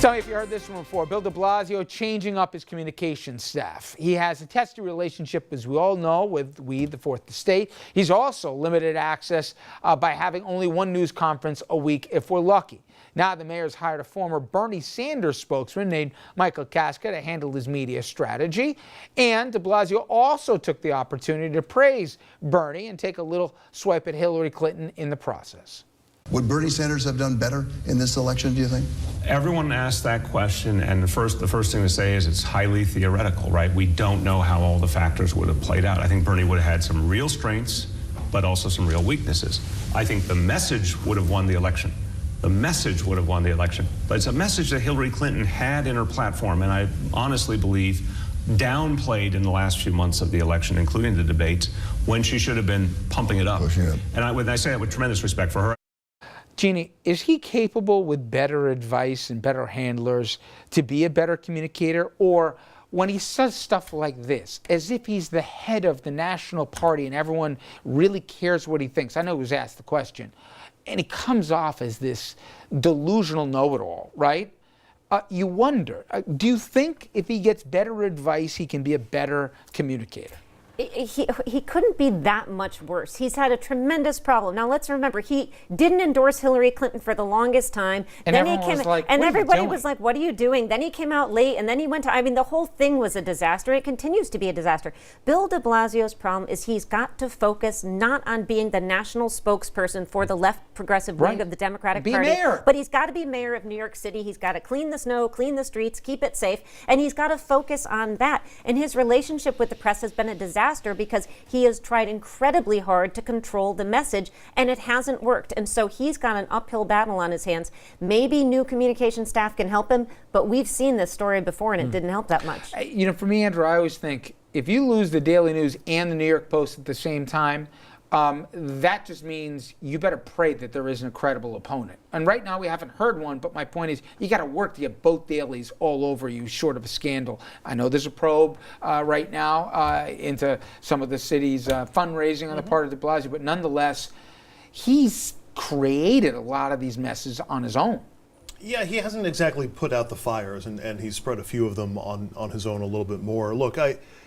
Tell me if you heard this one before. Bill de Blasio changing up his communications staff. He has a testy relationship, as we all know, with the fourth estate. He's also limited access by having only one news conference a week if we're lucky. Now the mayor's hired a former Bernie Sanders spokesman named Michael Casca to handle his media strategy. And de Blasio also took the opportunity to praise Bernie and take a little swipe at Hillary Clinton in the process. Would Bernie Sanders have done better in this election, do you think? Everyone asked that question, and the first thing to say is it's highly theoretical, right? We don't know how all the factors would have played out. I think Bernie would have had some real strengths, but also some real weaknesses. I think the message would have won the election. The message would have won the election. But it's a message that Hillary Clinton had in her platform, and I honestly believe downplayed in the last few months of the election, including the debates, when she should have been pumping it up. Pushing it. And when I say that with tremendous respect for her. Jeannie, is he capable with better advice and better handlers to be a better communicator? Or when he says stuff like this, as if he's the head of the national party and everyone really cares what he thinks? I know he was asked the question. And he comes off as this delusional know-it-all, right? You wonder, do you think if he gets better advice, he can be a better communicator? He couldn't be that much worse. He's had a tremendous problem. Now let's remember, he didn't endorse Hillary Clinton for the longest time. And then everyone he came, was like, and what everybody are you was doing? like, what are you doing? Then he came out late, and then he went to, I mean, the whole thing was a disaster. It continues to be a disaster. Bill de Blasio's problem is he's got to focus not on being the national spokesperson for the left progressive wing of the Democratic Party. Mayor. But he's got to be mayor of New York City. He's got to clean the snow, clean the streets, keep it safe, and he's got to focus on that. And his relationship with the press has been a disaster because he has tried incredibly hard to control the message, and it hasn't worked. And so he's got an uphill battle on his hands. Maybe new communication staff can help him, but we've seen this story before, and it didn't help that much. You know, for me, Andrew, I always think if you lose the Daily News and the New York Post at the same time, that just means you better pray that there isn't a credible opponent. And right now we haven't heard one, but my point is you got to work to get both dailies all over you short of a scandal. I know there's a probe right now into some of the city's fundraising on the part of de Blasio, but nonetheless, he's created a lot of these messes on his own. Yeah, he hasn't exactly put out the fires, and he's spread a few of them on his own a little bit more. Look,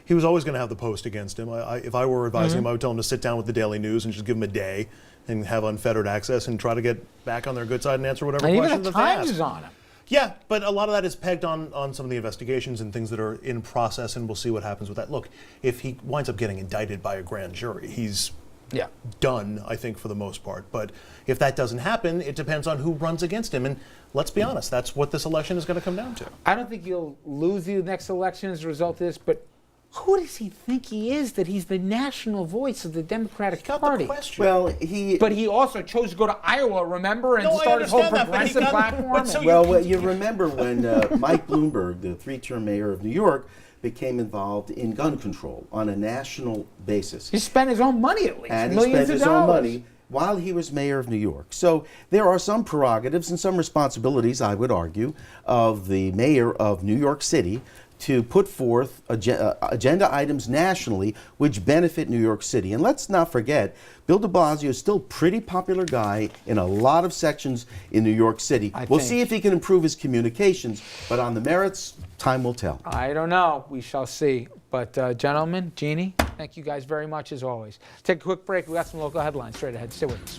he was always going to have the Post against him. If I were advising him, I would tell him to sit down with the Daily News and just give him a day and have unfettered access and try to get back on their good side and answer whatever And questions even the that they Times ask. is on him. Yeah, but a lot of that is pegged on some of the investigations and things that are in process, and we'll see what happens with that. Look, if he winds up getting indicted by a grand jury, he's done, I think, for the most part. But if that doesn't happen, it depends on who runs against him. And let's be honest, that's what this election is going to come down to. I don't think he'll lose the next election as a result of this, but who does he think he is that he's the national voice of the Democratic Party? The question. Well, But he also chose to go to Iowa, remember, and start his whole progressive platform. You remember when Mike Bloomberg, the three-term mayor of New York, became involved in gun control on a national basis. He spent his own money at least, and he millions spent his of dollars. own money while he was mayor of New York. So there are some prerogatives and some responsibilities, I would argue, of the mayor of New York City to put forth agenda items nationally which benefit New York City. And let's not forget, Bill de Blasio is still a pretty popular guy in a lot of sections in New York City. We'll see if he can improve his communications, but on the merits, time will tell. I don't know. We shall see. But gentlemen, Jeannie, thank you guys very much as always. Take a quick break. We got some local headlines straight ahead. Stay with us.